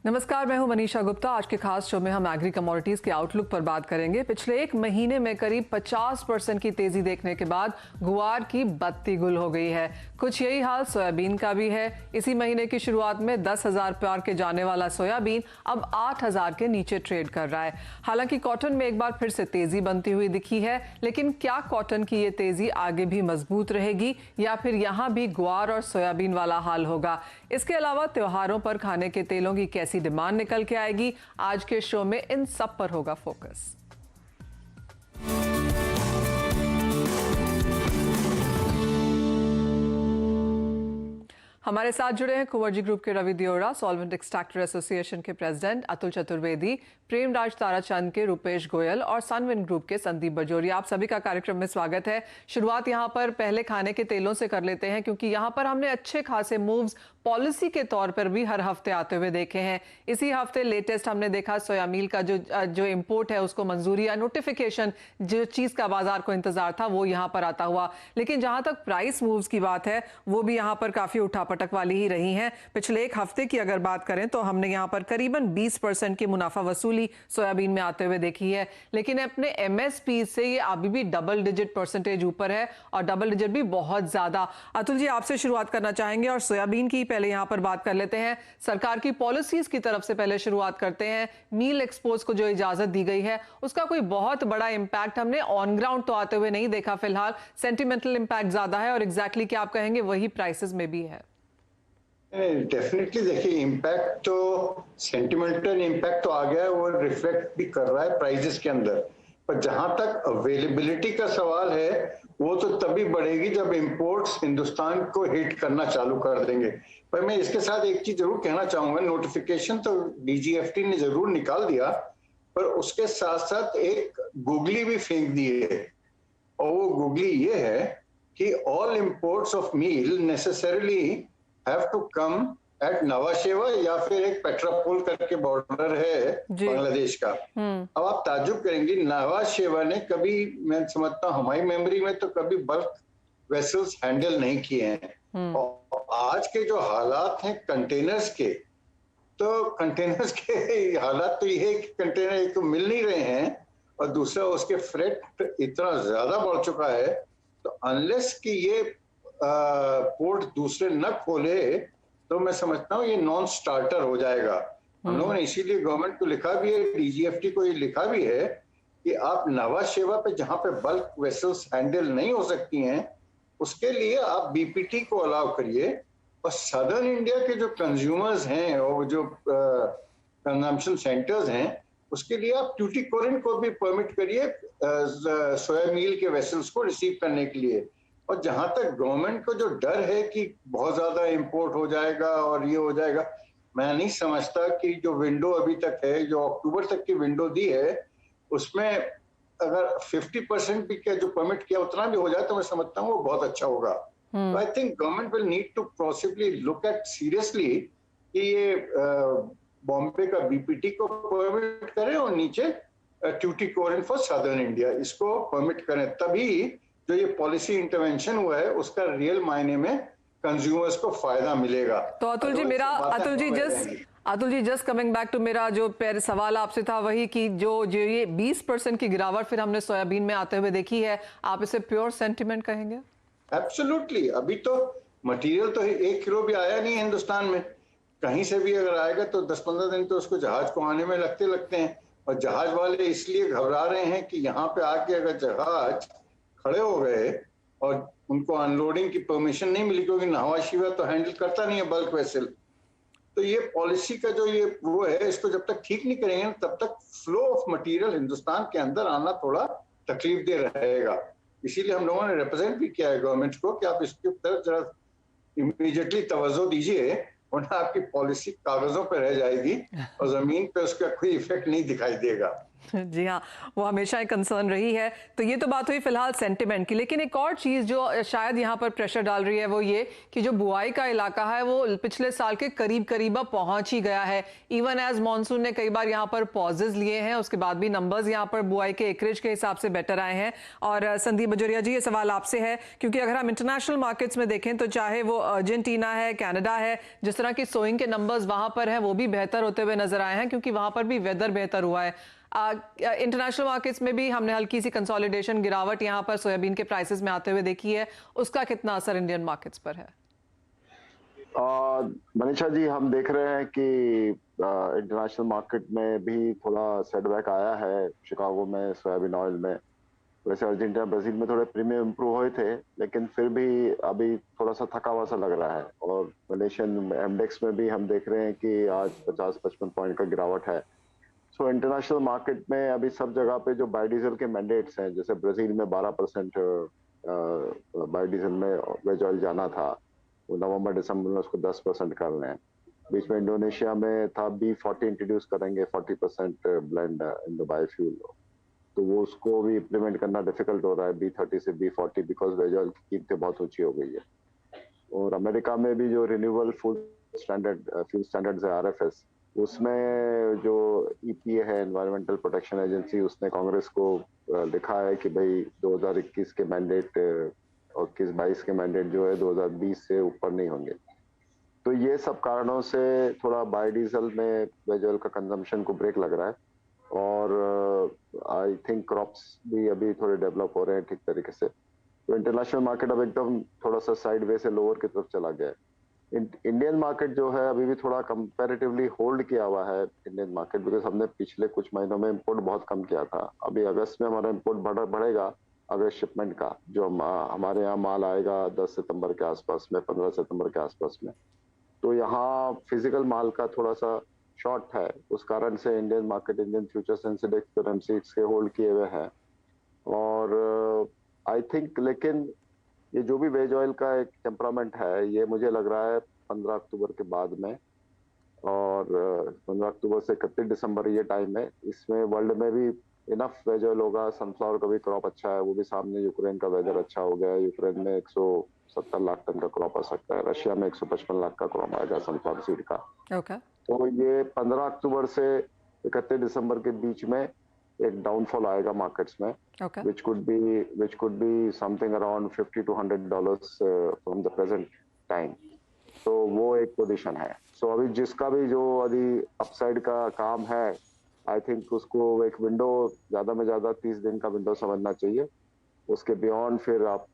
नमस्कार, मैं हूं मनीषा गुप्ता। आज के खास शो में हम एग्री कमोडिटीज के आउटलुक पर बात करेंगे। पिछले एक महीने में करीब 50% की तेजी देखने के बाद गुआर की बत्ती गुल हो गई है। कुछ यही हाल सोयाबीन का भी है। इसी महीने की शुरुआत में 10,000 पार के जाने वाला सोयाबीन अब 8,000 के नीचे ट्रेड कर रहा है। हालांकि कॉटन में एक बार फिर से तेजी बनती हुई दिखी है, लेकिन क्या कॉटन की ये तेजी आगे भी मजबूत रहेगी या फिर यहाँ भी गुआर और सोयाबीन वाला हाल होगा? इसके अलावा त्योहारों पर खाने के तेलों की कैसी डिमांड निकल के आएगी? आज के शो में इन सब पर होगा फोकस। हमारे साथ जुड़े हैं कुंवरजी ग्रुप के Ravi Deora, solvent extractor association के प्रेसिडेंट अतुल चतुर्वेदी, प्रेमराज ताराचंद के रुपेश गोयल और सनविन ग्रुप के संदीप बजोरिया। आप सभी का कार्यक्रम में स्वागत है। शुरुआत यहां पर पहले खाने के तेलों से कर लेते हैं, क्योंकि यहां पर हमने अच्छे खासे मूव्स पॉलिसी के तौर पर भी हर हफ्ते आते हुए देखे हैं। इसी हफ्ते लेटेस्ट हमने देखा सोया मील का जो इंपोर्ट है उसको मंजूरी या नोटिफिकेशन, जो चीज का बाजार को इंतजार था वो यहां पर आता हुआ। लेकिन जहां तक प्राइस मूव्स की बात है वो भी यहां पर काफी उठापटक वाली ही रही हैं। पिछले एक हफ्ते की अगर बात करें तो हमने यहां पर करीबन 20% की मुनाफा वसूली सोयाबीन में आते हुए देखी है, लेकिन अपने एमएसपी से ये अभी भी डबल डिजिट परसेंटेज ऊपर है और डबल डिजिट भी बहुत ज्यादा। अतुल जी, आपसे शुरुआत करना चाहेंगे और सोयाबीन की पहले यहां पर बात कर लेते हैं। सरकार की पॉलिसीज की तरफ से पहले शुरुआत करते हैं। मील एक्सपोर्ट्स को जो इजाजत दी गई है उसका कोई बहुत बड़ा इंपैक्ट हमने ऑन ग्राउंड तो आते हुए नहीं देखा फिलहाल। सेंटिमेंटल इंपैक्ट ज्यादा है और एग्जैक्टली क्या आप कहेंगे वही प्राइसेस में भी है? डेफिनेटली देखिए, इम्पैक्ट तो सेंटिमेंटल इम्पैक्ट तो आ गया है, वो रिफ्लेक्ट भी कर रहा है प्राइजेस के अंदर। पर जहां तक अवेलेबिलिटी का सवाल है वो तो तभी बढ़ेगी जब इंपोर्ट्स हिंदुस्तान को हिट करना चालू कर देंगे। पर मैं इसके साथ एक चीज जरूर कहना चाहूंगा, नोटिफिकेशन तो डीजीएफटी ने जरूर निकाल दिया, पर उसके साथ साथ एक गुगली भी फेंक दी है। और वो गुगली ये है कि all imports of meal necessarily have to come at नवा शेवा या फिर एक पेट्रापोल करके बॉर्डर है बांग्लादेश का। अब आप ताज्जुब करेंगे, नवा शेवा ने कभी, मैं समझता हूँ हमारी मेमोरी में तो कभी बल्क वेसल्स हैंडल नहीं किए हैं। और आज के जो हालात हैं कंटेनर्स के, तो कंटेनर्स के हालात तो ये कि कंटेनर एक तो मिल नहीं रहे हैं और दूसरा उसके फ्रेट इतना ज्यादा बढ़ चुका है, तो अनलेस कि ये पोर्ट दूसरे न खोले तो मैं समझता हूँ ये नॉन स्टार्टर हो जाएगा। हम लोगों ने इसीलिए गवर्नमेंट को लिखा भी है, डीजीएफटी को ये लिखा भी है कि आप नवा शेवा पे जहां पे बल्क वेसल्स हैंडल नहीं हो सकती हैं उसके लिए आप बीपीटी को अलाउ करिए। और सदर्न इंडिया के जो कंज्यूमर्स हैं और जो कंजम्पशन सेंटर्स हैं उसके लिए आप ट्यूटीकोरिन को भी परमिट करिए सोया मील के वेसल्स को रिसीव करने के लिए। और जहां तक गवर्नमेंट को जो डर है कि बहुत ज्यादा इंपोर्ट हो जाएगा और ये हो जाएगा, मैं नहीं समझता कि जो विंडो अभी तक है, जो अक्टूबर तक की विंडो दी है, उसमें अगर 50% भी क्या जो परमिट किया उतना भी हो जाए तो मैं समझता हूँ वो बहुत अच्छा होगा। I think government will need to possibly look at seriously कि ये बॉम्बे का बीपीटी को परमिट करें और नीचे ट्यूटीकोरिन फॉर सदर्न इंडिया इसको परमिट करें, तभी जो ये पॉलिसी इंटरवेंशन हुआ है उसका रियल मायने में कंज्यूमर्स को फायदा मिलेगा। तो Atul ji just coming back to मेरा जो पहले सवाल आपसे था वही कि जो ये 20% की गिरावट फिर हमने सोयाबीन में आते हुए देखी है, आप इसे प्योर सेंटिमेंट कहेंगे? एब्सोल्युटली। अभी तो मटेरियल तो 1 किलो भी आया नहीं हिंदुस्तान में, कहीं से भी अगर आएगा तो 10-15 दिन तो उसको जहाज को आने में लगते हैं। और जहाज वाले इसलिए घबरा रहे हैं कि यहाँ पे आके अगर जहाज खड़े हो गए और उनको अनलोडिंग की परमिशन नहीं मिली, क्योंकि नवा शेवा तो हैंडल करता नहीं है बल्क वेसल, तो ये पॉलिसी का जो ये वो है इसको जब तक ठीक नहीं करेंगे तब तक फ्लो ऑफ मटेरियल हिंदुस्तान के अंदर आना थोड़ा तकलीफ दे रहेगा। इसीलिए हम लोगों ने रिप्रेजेंट भी किया है गवर्नमेंट को कि आप इसके तरफ जरा इमीडिएटली तवज्जो दीजिए, वरना आपकी पॉलिसी कागजों पर रह जाएगी और जमीन पे उसका कोई इफेक्ट नहीं दिखाई देगा। जी हाँ, वो हमेशा एक कंसर्न रही है। तो ये तो बात हुई फिलहाल सेंटिमेंट की, लेकिन एक और चीज़ जो शायद यहाँ पर प्रेशर डाल रही है वो ये कि जो बुआई का इलाका है वो पिछले साल के करीब अब पहुंच ही गया है। इवन एज मॉनसून ने कई बार यहाँ पर पॉजेज लिए हैं, उसके बाद भी नंबर्स यहाँ पर बुआई के एकरेज के हिसाब से बेटर आए हैं। और संदीप बजोरिया जी, ये सवाल आपसे है, क्योंकि अगर हम इंटरनेशनल मार्केट्स में देखें तो चाहे वो अर्जेंटीना है, कनाडा है, जिस तरह की सोइंग के नंबर्स वहां पर हैं वो भी बेहतर होते हुए नजर आए हैं, क्योंकि वहां पर भी वेदर बेहतर हुआ है। इंटरनेशनल मार्केट्स में भी हमने हल्की सी कंसोलिडेशन, गिरावट यहाँ पर सोयाबीन के प्राइसेस में आते हुए देखी है। उसका कितना असर इंडियन मार्केट्स पर है? मनीषा जी, हम देख रहे हैं कि इंटरनेशनल मार्केट में भी थोड़ा सेटबैक आया है। शिकागो में सोयाबीन ऑयल में, वैसे अर्जेंटीना ब्राजील में थोड़े प्रीमियम इंप्रूव हुए थे, लेकिन फिर भी अभी थोड़ा सा थका हुआ सा लग रहा है। और मलेशियन एमडेक्स में भी हम देख रहे हैं कि आज 50-55 पॉइंट का गिरावट है। सो इंटरनेशनल मार्केट में अभी सब जगह पे जो बायोडीजल के मैंडेट्स हैं, जैसे ब्राजील में 12% बायोडीजल में वेज ऑयल जाना था, वो नवंबर दिसंबर में उसको 10% कर रहे हैं। बीच में इंडोनेशिया में था B40 इंट्रोड्यूस करेंगे, 40% ब्लेंड इन द बायोफ्यूल, तो वो उसको भी इम्प्लीमेंट करना डिफिकल्ट हो रहा है, B30 से B40, बिकॉज वेज ऑयल की कीमतें बहुत ऊंची हो गई है। और अमेरिका में भी जो रिन्यूएबल फ्यूल स्टैंडर्ड्स है RFS, उसमें जो EPA है, एनवायरमेंटल प्रोटेक्शन एजेंसी, उसने कांग्रेस को लिखा है कि भाई 2021 के मैंडेट और 21-22 के मैंडेट जो है 2020 से ऊपर नहीं होंगे। तो ये सब कारणों से थोड़ा बायोडीजल में वेज ऑयल का कंजम्पशन को ब्रेक लग रहा है। और आई थिंक क्रॉप्स भी अभी थोड़े डेवलप हो रहे हैं ठीक तरीके से। तो इंटरनेशनल मार्केट अब एकदम थोड़ा सा साइडवे से लोअर की तरफ चला गया है। इंडियन मार्केट जो है अभी भी थोड़ा कंपैरेटिवली होल्ड किया हुआ है इंडियन मार्केट, बिकॉज हमने पिछले कुछ महीनों में इंपोर्ट बहुत कम किया था। अभी अगस्त में हमारा इंपोर्ट बढ़ेगा, अगस्त शिपमेंट का जो हमारे यहाँ माल आएगा 10 सितंबर के आसपास में, 15 सितंबर के आसपास में। तो यहाँ फिजिकल माल का थोड़ा सा शॉर्ट है, उस कारण से Indian market, Indian futures index और एमसीएक्स के होल्ड किए हुए हैं। और आई थिंक लेकिन ये जो भी वेज ऑयल का एक टेम्परामेंट है, ये मुझे लग रहा है 15 अक्टूबर के बाद में, और 15 अक्टूबर से 31 दिसंबर ये टाइम है, इसमें वर्ल्ड में भी इनफ वेज ऑयल होगा। सनफ्लावर का भी क्रॉप अच्छा है, वो भी सामने यूक्रेन का वेदर अच्छा हो गया है। यूक्रेन में 170 लाख टन का क्रॉप आ सकता है, रशिया में 155 लाख का क्रॉप आएगा सनफ्लावर सीड का। तो ये 15 अक्टूबर से 31 दिसंबर के बीच में एक डाउनफॉल आएगा मार्केट्स में, which could be something around $50 to $100 from the present time. तो वो एक पोजीशन है। सो अभी जिसका भी जो अभी अपसाइड का काम है, आई थिंक उसको एक विंडो, ज्यादा में ज्यादा 30 दिन का विंडो समझना चाहिए। उसके बियॉन्ड फिर आप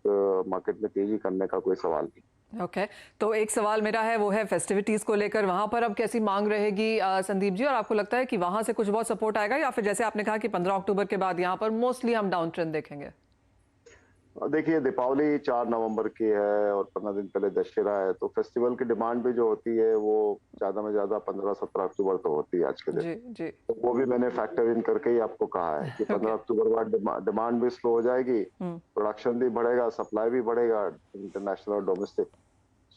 मार्केट में तेजी करने का कोई सवाल नहीं। ओके, तो एक सवाल मेरा है, वो है फेस्टिविटीज को लेकर, वहां पर अब कैसी मांग रहेगी संदीप जी? और आपको लगता है कि वहां से कुछ बहुत सपोर्ट आएगा, या फिर जैसे आपने कहा कि 15 अक्टूबर के बाद यहां पर मोस्टली हम डाउन ट्रेंड देखेंगे? देखिए, दीपावली 4 नवंबर की है और 15 दिन पहले दशहरा है, तो फेस्टिवल की डिमांड भी जो होती है वो ज्यादा में ज्यादा 15-17 अक्टूबर तो होती है आज के दिन। जी। तो वो भी मैंने फैक्टर इन करके ही आपको कहा है कि 15 अक्टूबर बाद डिमांड भी स्लो हो जाएगी, प्रोडक्शन भी बढ़ेगा, सप्लाई भी बढ़ेगा इंटरनेशनल और डोमेस्टिक।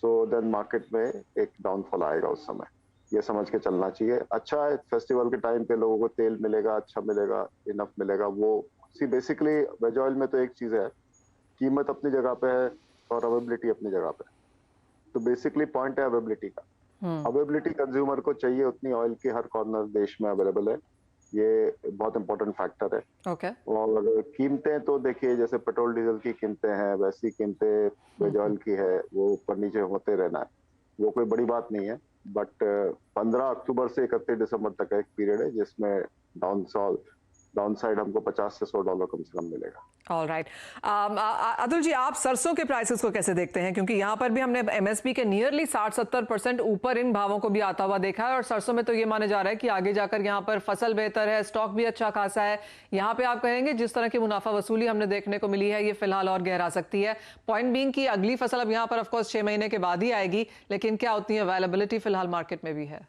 सो देन मार्केट में एक डाउनफॉल आएगा उस समय, ये समझ के चलना चाहिए। अच्छा है, फेस्टिवल के टाइम पे लोगों को तेल मिलेगा, अच्छा मिलेगा, इनफ मिलेगा। वो बेसिकली वेज ऑयल में तो एक चीज है, कीमत अपनी जगह पे है और अवेबिलिटी अपनी जगह पे। तो बेसिकली पॉइंट है अवेबिलिटी का। अवेबिलिटी कंज्यूमर को चाहिए उतनी ऑयल की हर कॉर्नर देश में अवेलेबल है, ये बहुत इंपॉर्टेंट फैक्टर है। और कीमतें तो देखिए, जैसे पेट्रोल डीजल की कीमतें हैं, वैसी कीमतें वेज ऑयल की है, वो ऊपर नीचे होते रहना है, वो कोई बड़ी बात नहीं है। बट 15 अक्टूबर से 31 दिसंबर तक एक पीरियड है जिसमें डाउन साइड हमको $50 से $100 कम से कम मिलेगा। ऑलराइट, अतुल जी, आप सरसों के प्राइसेस को कैसे देखते हैं? क्योंकि यहाँ पर भी हमने एमएसपी के नियरली 60-70% ऊपर इन भावों को भी आता हुआ देखा है, और सरसों में तो ये माने जा रहा है कि आगे जाकर यहाँ पर फसल बेहतर है, स्टॉक भी अच्छा खासा है। यहाँ पे आप कहेंगे जिस तरह की मुनाफा वसूली हमने देखने को मिली है, ये फिलहाल और गहरा सकती है। पॉइंट बीइंग की अगली फसल अब यहाँ पर ऑफकोर्स 6 महीने के बाद ही आएगी, लेकिन क्या उतनी अवेलेबिलिटी फिलहाल मार्केट में भी है?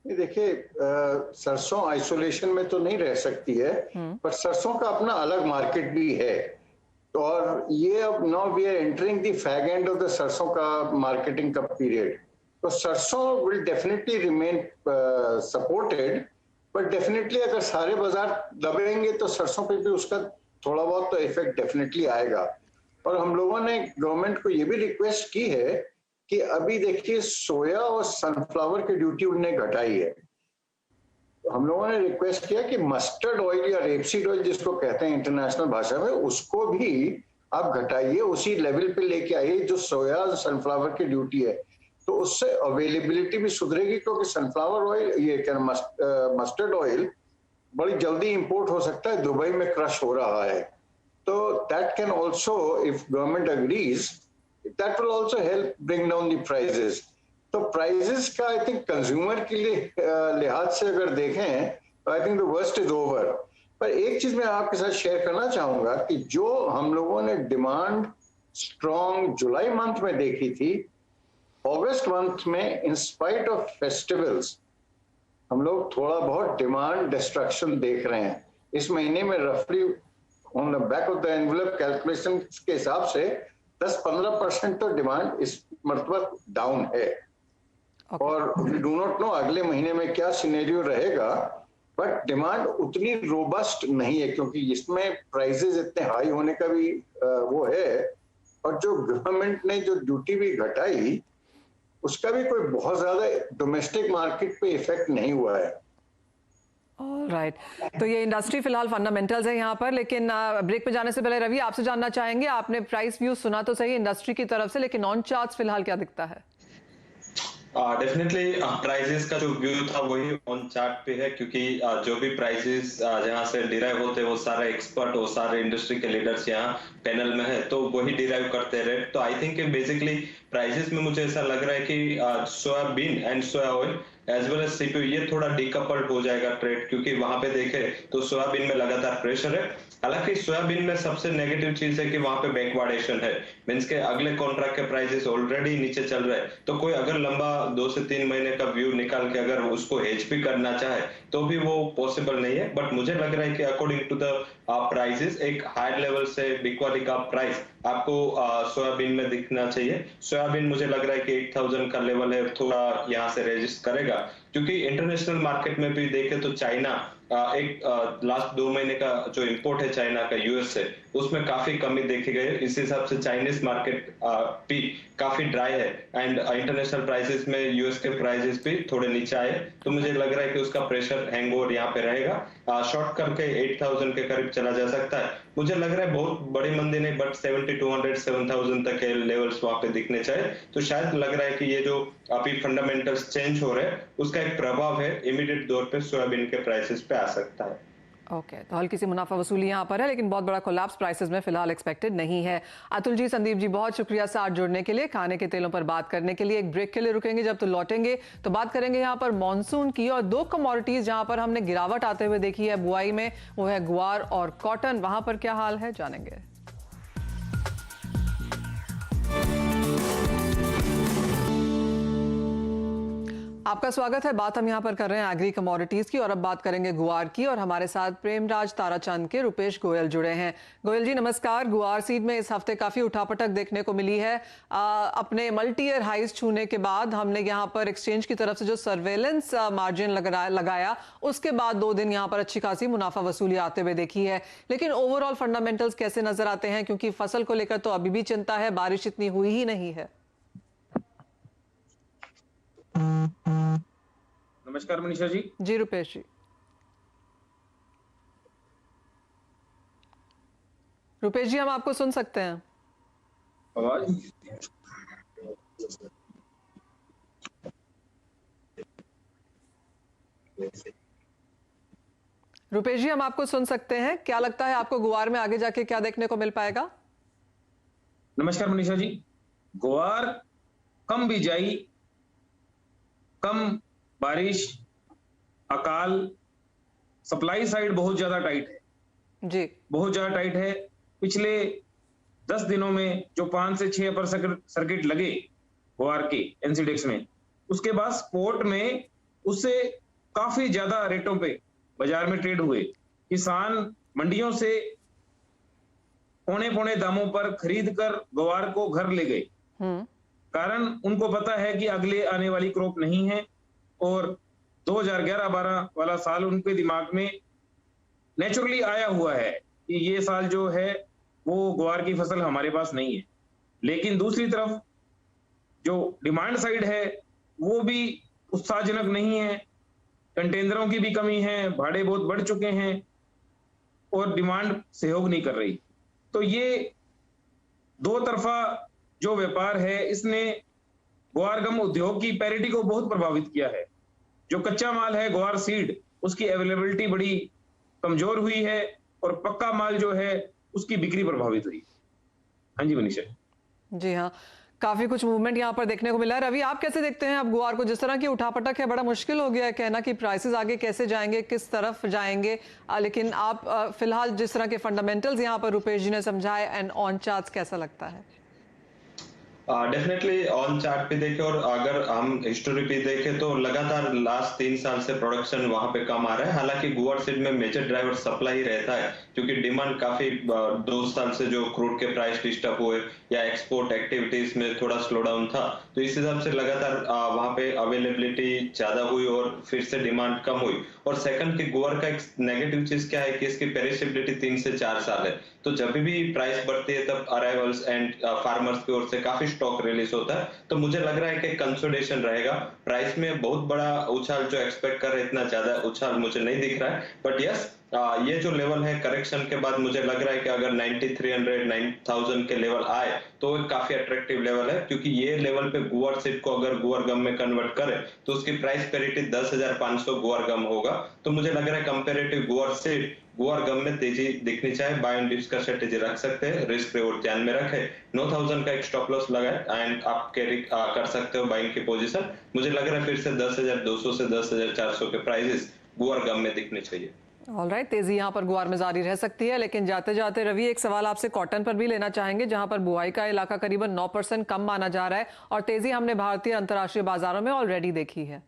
देखिए, सरसों आइसोलेशन में तो नहीं रह सकती है, पर सरसों का अपना अलग मार्केट भी है। और ये अब now we are entering the fag end of the सरसों का मार्केटिंग का पीरियड। तो सरसों will definitely remain supported, but definitely अगर सारे बाजार दबेंगे तो सरसों पे भी उसका थोड़ा बहुत तो इफेक्ट डेफिनेटली आएगा। और हम लोगों ने गवर्नमेंट को ये भी रिक्वेस्ट की है कि अभी देखिए सोया और सनफ्लावर की ड्यूटी उन्होंने घटाई है। हम लोगों ने रिक्वेस्ट किया कि मस्टर्ड ऑयल या रेपसीड ऑयल जिसको कहते हैं इंटरनेशनल भाषा में, उसको भी आप घटाइए, उसी लेवल पे लेके आइए जो सोया सनफ्लावर की ड्यूटी है। तो उससे अवेलेबिलिटी भी सुधरेगी, क्योंकि सनफ्लावर ऑयल, ये क्या मस्टर्ड ऑयल बड़ी जल्दी इंपोर्ट हो सकता है, दुबई में क्रश हो रहा है। तो that can also, if government agrees, that will also help bring down the prices. तो प्राइसेस का आई थिंक कंज्यूमर के लिए लिहाज से अगर देखें तो I think the worst is over. पर एक चीज मैं आपके साथ शेयर करना चाहूंगा कि जो हम लोगों ने डिमांड स्ट्रॉन्ग जुलाई मंथ में देखी थी, अगस्त मंथ में इन स्पाइट ऑफ फेस्टिवल्स हम लोग थोड़ा बहुत डिमांड डिस्ट्रक्शन देख रहे हैं। इस महीने में रफली on the back of the envelope calculation के हिसाब से 10-15% तो डिमांड इस मरतबा डाउन है। और वी डू नॉट नो अगले महीने में क्या सिनेरियो रहेगा, बट डिमांड उतनी रोबस्ट नहीं है, क्योंकि इसमें प्राइसेस इतने हाई होने का भी वो है। और जो गवर्नमेंट ने जो ड्यूटी भी घटाई, उसका भी कोई बहुत ज्यादा डोमेस्टिक मार्केट पे इफेक्ट नहीं हुआ है। राइट तो ये इंडस्ट्री फिलहाल फंडामेंटल्स है यहाँ पर, लेकिन ब्रेक पे जाने से पहले रवि आपसे जानना चाहेंगे, आपने प्राइस व्यू सुना तो सही इंडस्ट्री की तरफ से, लेकिन ऑन चार्ट्स फिलहाल क्या दिखता है? डेफिनेटली प्राइजेस का जो व्यू था वही ऑन चार्ट पे है, क्योंकि जो भी प्राइजेस जहां से डिराइव होते हैं वो सारे एक्सपर्ट, वो सारे इंडस्ट्री के लीडर्स यहाँ पैनल में है, तो वही डिराइव करते हैं रेट। तो आई थिंक बेसिकली प्राइजेस में मुझे ऐसा लग रहा है कि soybean and soya oil as well as CPU ये थोड़ा डिकपल्ड हो जाएगा ट्रेड, क्योंकि वहां पे देखे तो सोयाबीन में लगातार प्रेशर है। हालांकि सोयाबीन में सबसे नेगेटिव चीज है कि वहां पे बैकवर्डेशन है, मींस के अगले कॉन्ट्रैक्ट के प्राइसेस ऑलरेडी नीचे चल रहे हैं। तो कोई अगर लंबा 2 से 3 महीने का व्यू निकाल के अगर उसको हेज भी करना चाहे तो भी वो पॉसिबल नहीं है। बट मुझे लग रहा है कि अकॉर्डिंग टू द प्राइसेस एक हायर लेवल से बिकवाली का प्राइस आपको सोयाबीन में दिखना चाहिए। सोयाबीन मुझे लग रहा है कि 8000 का लेवल है, थोड़ा यहाँ से रेजिस्ट करेगा, क्योंकि इंटरनेशनल मार्केट में भी देखे तो चाइना एक लास्ट 2 महीने का जो इंपोर्ट है चाइना का यूएस से, उसमें काफी कमी देखी गई है। इस हिसाब से चाइनीज मार्केट भी काफी ड्राई है एंड इंटरनेशनल प्राइसेस में यूएस के प्राइसेस भी थोड़े नीचे आए, तो मुझे लग रहा है कि उसका प्रेशर हैंगओवर यहाँ पे रहेगा। शॉर्ट करके 8000 के करीब चला जा सकता है। मुझे लग रहा है बहुत बड़ी मंदी नहीं, बट 7200 7000 तक के लेवल्स वहां पे दिखने चाहिए। तो शायद लग रहा है कि ये जो अभी फंडामेंटल्स चेंज हो रहे हैं उसका एक प्रभाव है इमीडिएट तौर पे सोयाबीन के प्राइसेस पे आ सकता है। ओके तो हल्की सी मुनाफा वसूली यहाँ पर है, लेकिन बहुत बड़ा कोलैप्स प्राइसेस में फिलहाल एक्सपेक्टेड नहीं है। अतुल जी, संदीप जी, बहुत शुक्रिया साथ जुड़ने के लिए, खाने के तेलों पर बात करने के लिए। एक ब्रेक के लिए रुकेंगे, जब तो लौटेंगे तो बात करेंगे यहाँ पर मॉनसून की, और 2 कमोडिटीज जहाँ पर हमने गिरावट आते हुए देखी है बुआई में, वो है गुआर और कॉटन। वहां पर क्या हाल है जानेंगे। आपका स्वागत है। बात हम यहाँ पर कर रहे हैं एग्री कमोडिटीज की, और अब बात करेंगे गुआर की, और हमारे साथ प्रेमराज ताराचंद के रुपेश गोयल जुड़े हैं। गोयल जी नमस्कार। गुआर सीड में इस हफ्ते काफी उठापटक देखने को मिली है। अपने मल्टी ईयर हाइज छूने के बाद हमने यहाँ पर एक्सचेंज की तरफ से जो सर्वेलेंस मार्जिन लगाया, उसके बाद 2 दिन यहाँ पर अच्छी खासी मुनाफा वसूली आते हुए देखी है। लेकिन ओवरऑल फंडामेंटल्स कैसे नजर आते हैं, क्योंकि फसल को लेकर तो अभी भी चिंता है, बारिश इतनी हुई ही नहीं है। नमस्कार मनीषा जी। जी रुपेश जी। रुपेश जी हम आपको सुन सकते हैं। आवाज रुपेश जी हम आपको सुन सकते हैं। क्या लगता है आपको गुआर में आगे जाके क्या देखने को मिल पाएगा? नमस्कार मनीषा जी। गुआर कम बिजाई, कम बारिश, अकाल, सप्लाई साइड बहुत ज्यादा टाइट है जी, बहुत ज्यादा टाइट है। पिछले 10 दिनों में जो 5 से 6 अपर सर्किट लगे गुआर के एनसीडेक्स में, उसके बाद स्पोर्ट में उससे काफी ज्यादा रेटों पे बाजार में ट्रेड हुए। किसान मंडियों से पौने दामों पर खरीद कर गुआर को घर ले गए। कारण उनको पता है कि अगले आने वाली क्रॉप नहीं है, और 2011-12 वाला साल उनके दिमाग में नेचुरली आया हुआ है कि ये साल जो है वो ग्वार की फसल हमारे पास नहीं है। लेकिन दूसरी तरफ जो डिमांड साइड है वो भी उत्साहजनक नहीं है, कंटेनरों की भी कमी है, भाड़े बहुत बढ़ चुके हैं और डिमांड सहयोग नहीं कर रही। तो ये दो तरफा जो व्यापार है इसने ग्वार गम उद्योग की पैरिटी को बहुत प्रभावित किया है। जो कच्चा माल है ग्वार सीड, उसकी अवेलेबिलिटी बड़ी कमजोर हुई है और पक्का माल जो है उसकी बिक्री प्रभावित हुई। हाँ जी मनीषा। जी हाँ, काफी कुछ मूवमेंट यहाँ पर देखने को मिला है। रवि, आप कैसे देखते हैं अब गुआर को? जिस तरह की उठापटक है, बड़ा मुश्किल हो गया है कहना कि प्राइसेस आगे कैसे जाएंगे, किस तरफ जाएंगे, लेकिन आप फिलहाल जिस तरह के फंडामेंटल्स यहाँ पर रुपेश जी ने समझाए एंड ऑन चार्ट्स, कैसा लगता है? डेफिनेटली ऑन चार्ट पे देखें और अगर हम हिस्टोरी पे देखें तो लगातार लास्ट 3 साल से प्रोडक्शन वहां पे कम आ रहा है। हालांकि गुआर सीड में मेजर ड्राइवर सप्लाई रहता है क्योंकि डिमांड काफी 2 साल से जो क्रूड के प्राइस डिस्टर्ब हुए या एक्सपोर्ट एक्टिविटीज में थोड़ा स्लो डाउन था, तो इस हिसाब से लगातार वहां पे अवेलेबिलिटी ज्यादा हुई और फिर से डिमांड कम हुई। और सेकंड की गुआर का एक नेगेटिव चीज क्या है कि इसकी पेरिशेबिलिटी 3 से 4 साल है, तो जब भी प्राइस बढ़ती है तब अराइवल्स एंड फार्मर्स की ओर से काफी स्टॉक रिलीज होता है। तो मुझे लग रहा है कि कंसोलिडेशन रहेगा। प्राइस में बहुत बड़ा उछाल जो एक्सपेक्ट कर रहे इतना ज्यादा उछाल मुझे नहीं दिख रहा है, बट यस ये जो लेवल है करेक्शन के बाद मुझे लग रहा है कि अगर 9300 9000 के लेवल आए तो एक काफी अट्रैक्टिव लेवल है, क्योंकि ये लेवल पे गुआर सीड को अगर गुआर गम में कन्वर्ट करे तो उसकी प्राइस पेरिटी 10,500 गुआर गम होगा। तो मुझे लग रहा है कंपेरेटिव गुआर सीड गुआर गम में तेजी दिखनी चाहिए। बाय एंड डिप्स का स्ट्रेटेजी रख सकते हैं, रिस्क रिवॉर्ड ध्यान में रखें। 9000 का एक स्टॉप लॉस लगाए एंड आप कैरी कर सकते हो बाइंग की पोजीशन। मुझे लग रहा है फिर से 10,200 से 10,400 के प्राइसेस गुआर गम में दिखने चाहिए। ऑलराइट, तेजी यहाँ पर गुआर में जारी रह सकती है। लेकिन जाते जाते रवि, एक सवाल आपसे कॉटन पर भी लेना चाहेंगे, जहां पर बुआई का इलाका करीबन 9% कम माना जा रहा है और तेजी हमने भारतीय अंतर्राष्ट्रीय बाजारों में ऑलरेडी देखी है।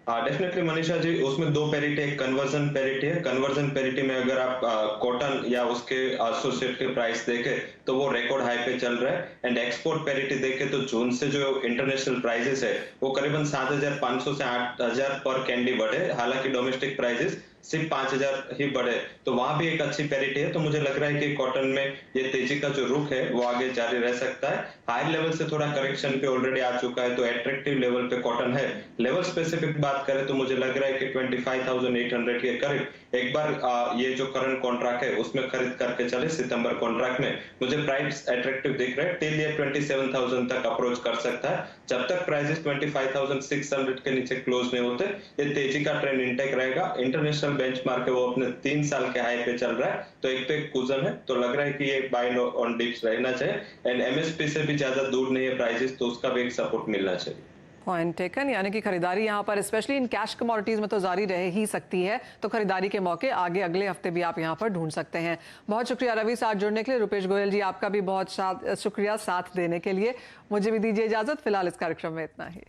डेफिनेटली मनीषा जी, उसमें 2 पैरिटी, एक कन्वर्जन पैरिटी है। कन्वर्जन पैरिटी में अगर आप कॉटन या उसके एसोसिएट के प्राइस देखें तो वो रिकॉर्ड हाई पे चल रहा है। एंड एक्सपोर्ट पैरिटी देखें तो जून से जो इंटरनेशनल प्राइसेस है वो करीबन 7,500 से 8,000 पर कैंडी बढ़े, हालांकि डोमेस्टिक प्राइसेस सिर्फ 5,000 ही बढ़े, तो वहां भी एक अच्छी पैरिटी है। तो मुझे लग रहा है कि कॉटन में ये तेजी का जो रुख है वो आगे जारी रह सकता है। हायर लेवल से थोड़ा करेक्शन पे ऑलरेडी आ चुका है, तो एट्रैक्टिव लेवल पे कॉटन है। लेवल स्पेसिफिक बात करें तो मुझे लग रहा है कि 25,800 के करीब एक बार ये जो करंट कॉन्ट्रैक्ट है उसमें खरीद करके चले। सितंबर कॉन्ट्रैक्ट में मुझे प्राइस एट्रैक्टिव दिख रहा है, टिल ये 27,000 तक अप्रोच कर सकता है। जब तक प्राइसेस 25,600 के नीचे क्लोज नहीं होते, ये तेजी का ट्रेंड इंटेक रहेगा। इंटरनेशनल बेंचमार्क है वो अपने 3 साल के हाई पे चल रहा है, तो एक पे कुजन है, तो लग रहा है कि ये बाय ऑन डिप्स रहना चाहिए। एंड एमएसपी से भी ज्यादा दूर नहीं है प्राइसेस, तो उसका भी एक सपोर्ट मिलना चाहिए। पॉइंट टेकन, यानी कि खरीदारी यहाँ पर स्पेशली इन कैश कमोडिटीज में तो जारी रह ही सकती है, तो खरीदारी के मौके आगे अगले हफ्ते भी आप यहाँ पर ढूंढ सकते हैं। बहुत शुक्रिया रवि साथ जुड़ने के लिए। रुपेश गोयल जी, आपका भी बहुत शुक्रिया साथ देने के लिए। मुझे भी दीजिए इजाजत, फिलहाल इस कार्यक्रम में इतना ही।